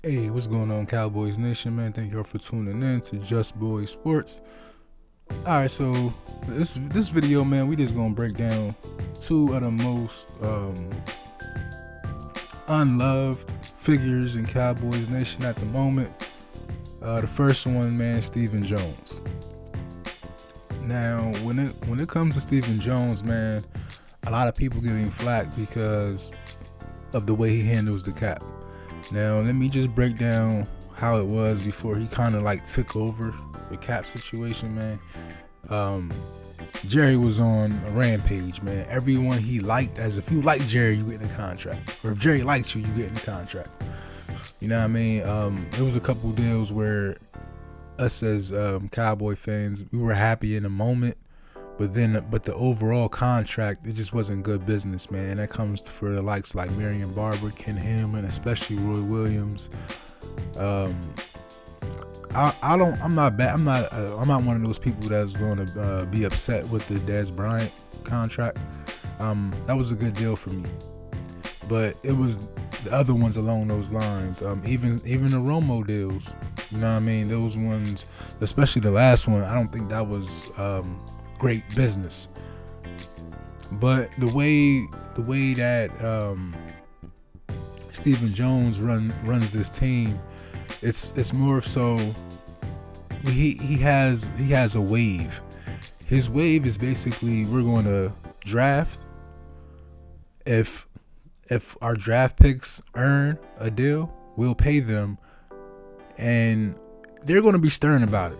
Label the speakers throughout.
Speaker 1: Hey, what's going on, Cowboys Nation, man? Thank y'all for tuning in to Just Boy Sports. All right, so this video, man, we just gonna break down two of the most unloved figures in Cowboys Nation at the moment. The first one, man, Stephen Jones. Now, when it comes to Stephen Jones, man, a lot of people give him flack because of the way he handles the cap. Now, let me just break down how it was before he kind of like took over the cap situation, man. Jerry was on a rampage, man. Everyone he liked, as if you like Jerry, you get in a contract. Or if Jerry liked you, you get in a contract. You know what I mean? There was a couple deals where us as Cowboy fans, we were happy in the moment, but the overall contract, it just wasn't good business, man. And that comes for the likes like Marion Barber, Ken Ham, and especially Roy Williams. I'm not one of those people that's going to be upset with the Dez Bryant contract. That was a good deal for me, but it was the other ones along those lines. Even the Romo deals, you know what I mean? Those ones, especially the last one, I don't think that was great business. But the way that Stephen Jones runs this team, it's more so he has a wave. His wave is basically, we're going to draft. If our draft picks earn a deal, we'll pay them, and they're going to be stern about it.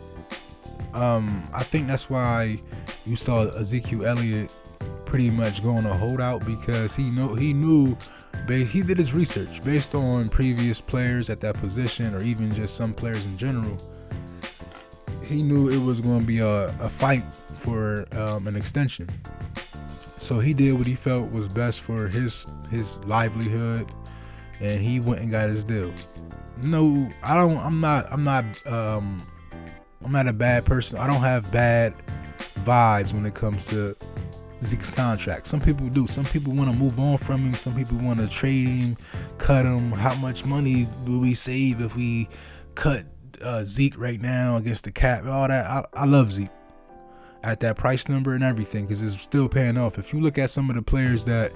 Speaker 1: I think that's why you saw Ezekiel Elliott pretty much going a holdout, because he knew he did his research based on previous players at that position, or even just some players in general. He knew it was going to be a fight for an extension. So he did what he felt was best for his livelihood, and he went and got his deal. No, I'm not a bad person. I don't have bad vibes when it comes to Zeke's contract. Some people do. Some people want to move on from him. Some people want to trade him, cut him. How much money will we save if we cut Zeke right now against the cap? All that. I love Zeke at that price number and everything, because it's still paying off. If you look at some of the players that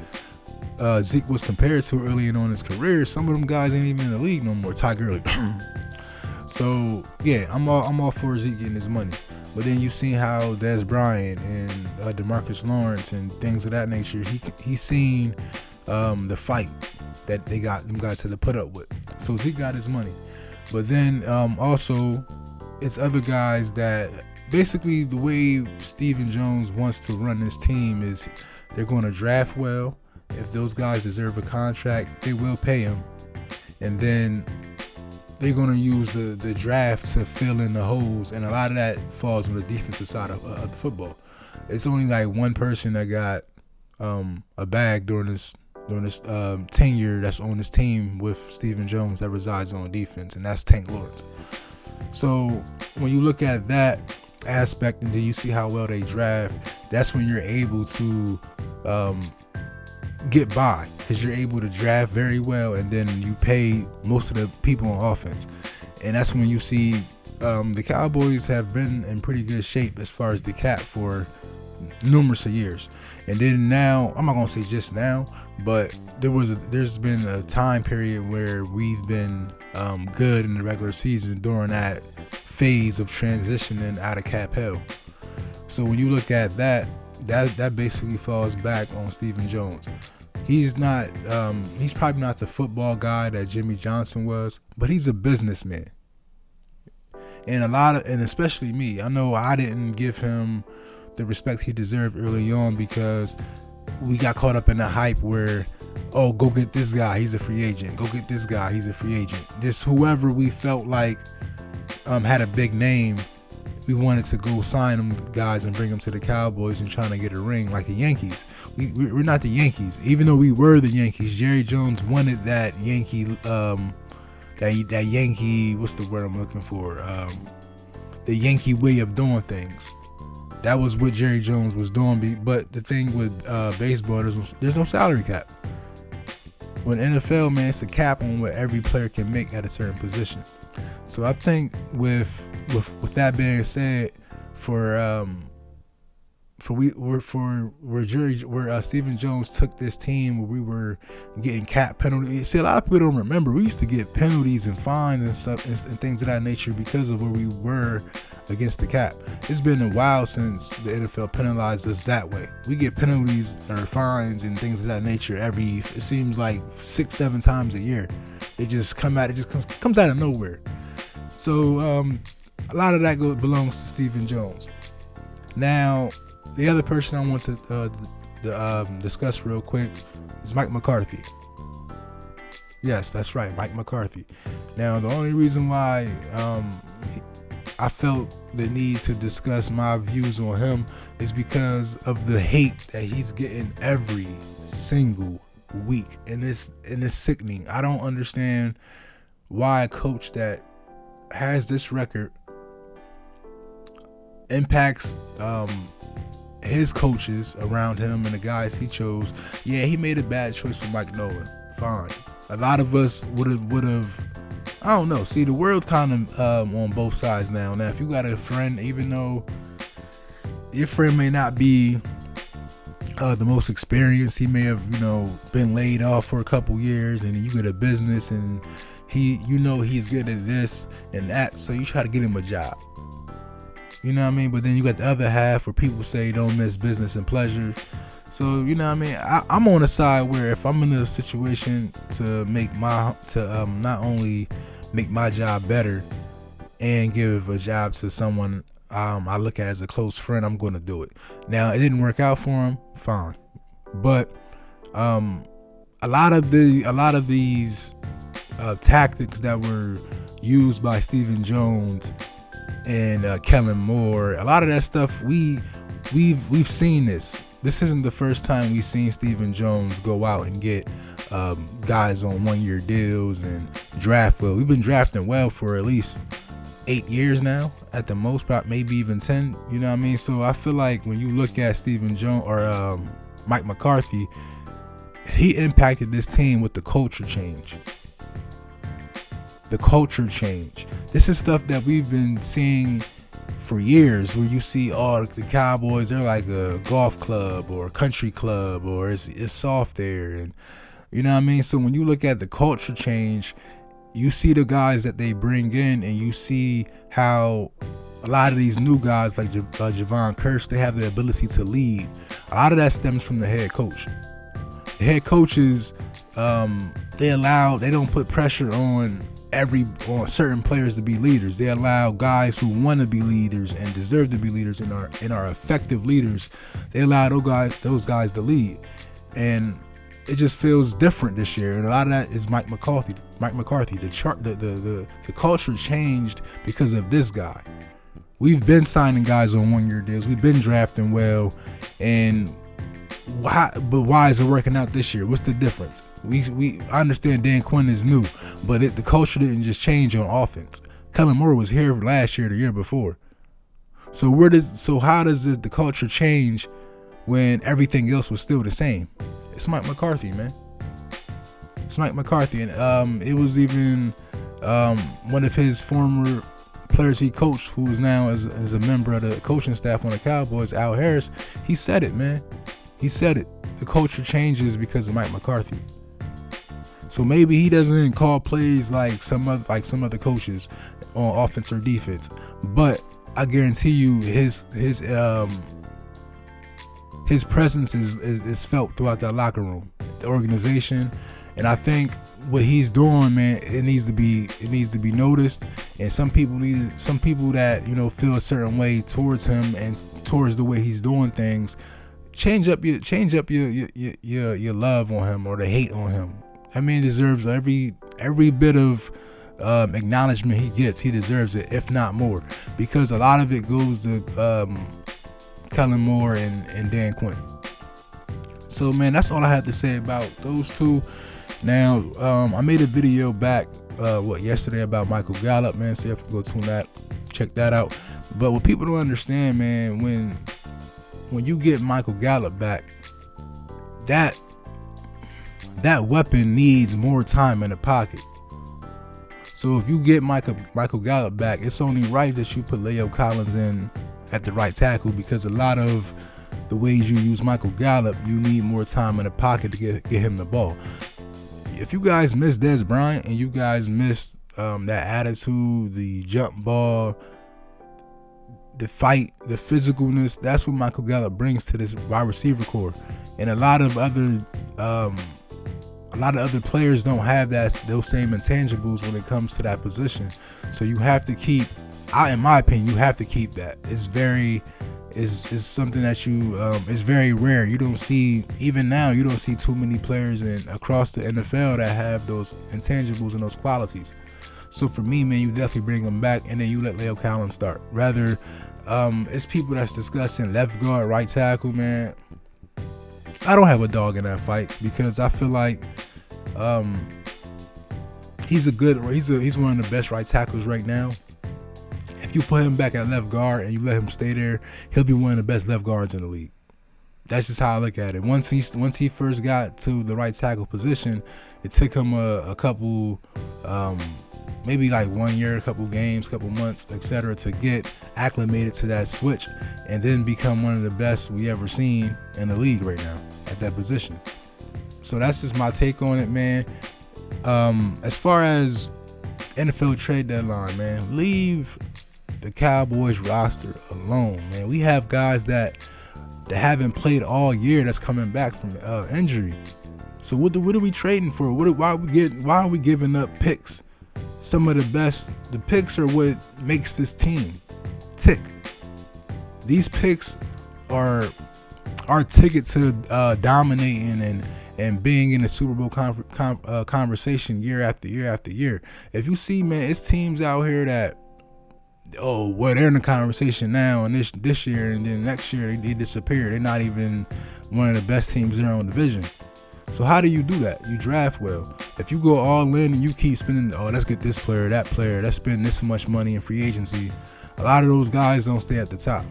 Speaker 1: Zeke was compared to early on in his career, some of them guys ain't even in the league no more. Ty Gurley. So yeah, I'm all for Zeke getting his money. But then you see how Dez Bryant and DeMarcus Lawrence and things of that nature, he's seen the fight that they got them guys had to put up with. So Zeke got his money. But then also it's other guys that basically, the way Stephen Jones wants to run this team is they're going to draft well. If those guys deserve a contract, they will pay them. And then they're going to use the draft to fill in the holes. And a lot of that falls on the defensive side of the football. It's only like one person that got a bag during this tenure that's on this team with Stephen Jones that resides on defense, and that's Tank Lawrence. So when you look at that aspect, and then you see how well they draft, that's when you're able to get by, because you're able to draft very well, and then you pay most of the people on offense. And that's when you see the Cowboys have been in pretty good shape as far as the cap for numerous of years. And then now, I'm not gonna say just now, but there's been a time period where we've been good in the regular season during that phase of transitioning out of cap hell. So when you look at that basically falls back on Stephen Jones. He's probably not the football guy that Jimmy Johnson was, but he's a businessman. And especially me, I know I didn't give him the respect he deserved early on, because we got caught up in the hype where, oh, go get this guy, he's a free agent. Go get this guy, he's a free agent. This whoever we felt like had a big name, we wanted to go sign them guys and bring them to the Cowboys and trying to get a ring like the Yankees. We're not the Yankees, even though we were the Yankees. Jerry Jones wanted that Yankee, that Yankee. What's the word I'm looking for? The Yankee way of doing things. That was what Jerry Jones was doing. But the thing with baseball, there's no salary cap. when NFL, man, it's a cap on what every player can make at a certain position. So I think with that being said, where Stephen Jones took this team where we were getting cap penalties. See, a lot of people don't remember we used to get penalties and fines and stuff and things of that nature because of where we were against the cap. It's been a while since the NFL penalized us that way. We get penalties or fines and things of that nature it seems like 6-7 times a year. It just comes out of nowhere. So a lot of that belongs to Stephen Jones. Now, the other person I want to discuss real quick is Mike McCarthy. Yes, that's right, Mike McCarthy. Now, the only reason why I felt the need to discuss my views on him is because of the hate that he's getting every single week, and it's sickening. I don't understand why a coach that has this record impacts his coaches around him and the guys he chose. Yeah, he made a bad choice with Mike Nolan. Fine. A lot of us would have. I don't know. See, the world's kind of on both sides now. Now, if you got a friend, even though your friend may not be the most experienced, he may have been laid off for a couple years, and you get a business, and he's good at this and that, so you try to get him a job. You know what I mean? But then you got the other half where people say don't miss business and pleasure. So, you know what I mean? I'm on a side where if I'm in a situation to not only make my job better and give a job to someone I look at as a close friend, I'm going to do it. Now, it didn't work out for him. Fine. But a lot of these tactics that were used by Stephen Jones and Kellen Moore, a lot of that stuff we've seen this. This isn't the first time we've seen Stephen Jones go out and get guys on 1-year deals and draft well. We've been drafting well for at least 8 years now, at the most, maybe even 10. You know what I mean? So I feel like when you look at Stephen Jones or Mike McCarthy, he impacted this team with the culture change. The culture change. This is stuff that we've been seeing for years, where you see the Cowboys, they're like a golf club or a country club, or it's soft there, and you know what I mean. So when you look at the culture change, you see the guys that they bring in, and you see how a lot of these new guys like Javon Kearse, they have the ability to lead. A lot of that stems from the head coach. The head coaches, they don't put pressure on certain players to be leaders. They allow guys who want to be leaders and deserve to be leaders and are effective leaders. They allow those guys to lead, and it just feels different this year. And a lot of that is Mike McCarthy. The culture changed because of this guy. We've been signing guys on 1-year deals. We've been drafting well, and why is it working out this year? What's the difference? I understand Dan Quinn is new, but the culture didn't just change on offense. Kellen Moore was here last year, the year before. So how does the culture change when everything else was still the same? It's Mike McCarthy, man. It's Mike McCarthy, and it was even one of his former players he coached, who is now as a member of the coaching staff on the Cowboys, Al Harris. He said it, man. He said it. The culture changes because of Mike McCarthy. So maybe he doesn't call plays like some other coaches on offense or defense, but I guarantee you his presence is felt throughout that locker room, the organization, and I think what he's doing, man, it needs to be noticed. And some people that feel a certain way towards him and towards the way he's doing things, change up your love on him or the hate on him. I mean, he deserves every bit of acknowledgement he gets. He deserves it, if not more, because a lot of it goes to Kellen Moore and Dan Quinn. So, man, that's all I had to say about those two. Now, I made a video back yesterday about Michael Gallup, man. So you have to go check that out. But what people don't understand, man, when you get Michael Gallup back, that weapon needs more time in the pocket. So if you get Michael Gallup back, it's only right that you put Lael Collins in at the right tackle, because a lot of the ways you use Michael Gallup, you need more time in the pocket to get him the ball. If you guys miss Dez Bryant and you guys miss that attitude, the jump ball, the fight, the physicalness, that's what Michael Gallup brings to this wide receiver core. And a lot of other players don't have those same intangibles when it comes to that position. So you have to keep, in my opinion, you have to keep that. It's something that it's very rare. You don't see, even now, you don't see too many players across the NFL that have those intangibles and those qualities. So for me, man, you definitely bring them back, and then you let Lael Collins start. Rather, it's people that's discussing left guard, right tackle, man. I don't have a dog in that fight, because I feel like he's one of the best right tackles right now. If you put him back at left guard and you let him stay there, he'll be one of the best left guards in the league. That's just how I look at it. Once he first got to the right tackle position, it took him a couple, maybe like 1 year, a couple games, couple months, etc., to get acclimated to that switch, and then become one of the best we ever seen in the league right now at that position. So that's just my take on it, man. As far as NFL trade deadline, man, leave the Cowboys roster alone, man. We have guys that haven't played all year that's coming back from injury. So what are we trading for? Why are we giving up picks? Some of the picks are what makes this team tick. These picks are our ticket to dominating and being in the Super Bowl conversation year after year after year. If you see, man, it's teams out here that, they're in the conversation now, and this year, and then next year they disappear. They're not even one of the best teams in their own division. So how do you do that? You draft well. If you go all in and you keep spending, let's get this player, that player, let's spend this much money in free agency, a lot of those guys don't stay at the top.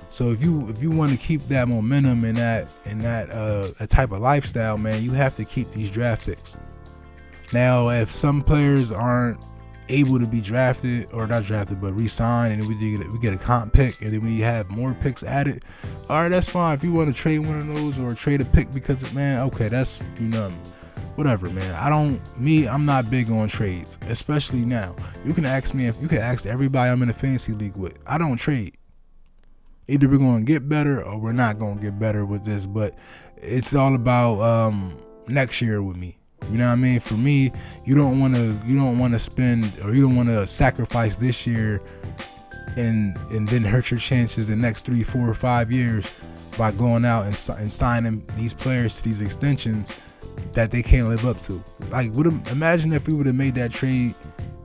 Speaker 1: So if you want to keep that momentum and that type of lifestyle, man, you have to keep these draft picks. Now, if some players aren't able to be drafted, or not drafted, but re-signed, and we get a comp pick, and then we have more picks added, all right, that's fine. If you want to trade one of those or trade a pick because of, man, okay, that's, whatever, man. I'm not big on trades, especially now. You can ask me, if you can ask everybody I'm in a fantasy league with, I don't trade. Either we're going to get better or we're not going to get better with this, but it's all about next year with me. You know what I mean? For me, you don't want to spend, or you don't want to sacrifice this year and then hurt your chances the next 3, 4, or 5 years by going out and signing these players to these extensions that they can't live up to. Like, imagine if we would have made that trade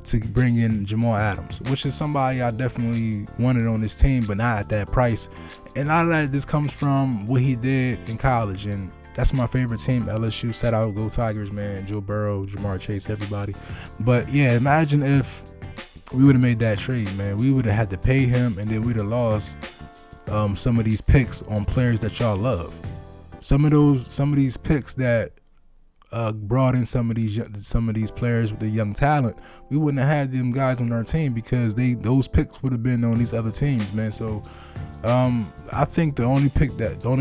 Speaker 1: to bring in Jamal Adams, which is somebody I definitely wanted on this team, but not at that price. And a lot of that just comes from what he did in college, and that's my favorite team, LSU. Shout out, go Tigers, man. Joe Burrow, Jamar Chase, everybody. But yeah, imagine if we would have made that trade, man. We would have had to pay him, and then we'd have lost some of these picks on players that y'all love. Some of these picks that brought in some of these players with the young talent, we wouldn't have had them guys on our team, because those picks would have been on these other teams, man. So I think the only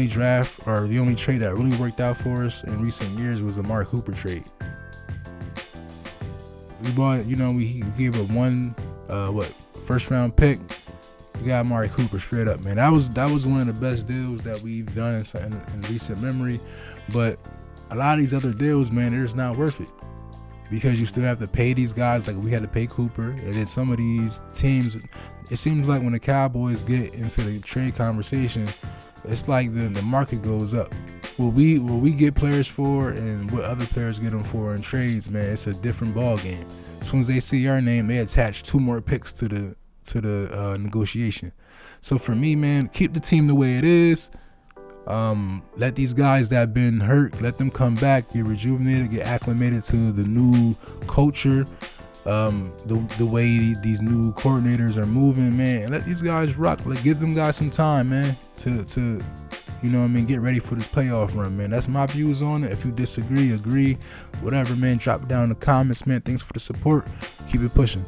Speaker 1: draft, or the only trade that really worked out for us in recent years was the Mark Cooper trade. We bought, we gave up one first round pick. We got Mark Cooper straight up, man. That was one of the best deals that we've done in recent memory. But a lot of these other deals, man, they're just not worth it, because you still have to pay these guys like we had to pay Cooper. And then some of these teams, it seems like when the Cowboys get into the trade conversation, it's like the market goes up. What we get players for and what other players get them for in trades, man, it's a different ball game. As soon as they see our name, they attach 2 more picks to the negotiation. So for me, man, keep the team the way it is. Let these guys that have been hurt, let them come back, get rejuvenated, get acclimated to the new culture, the way these new coordinators are moving, man, and let these guys rock. Give them guys some time, man, to you know what I mean, get ready for this playoff run, man. That's my views on it. If you disagree, agree, whatever, man, drop it down in the comments, man. Thanks for the support. Keep it pushing.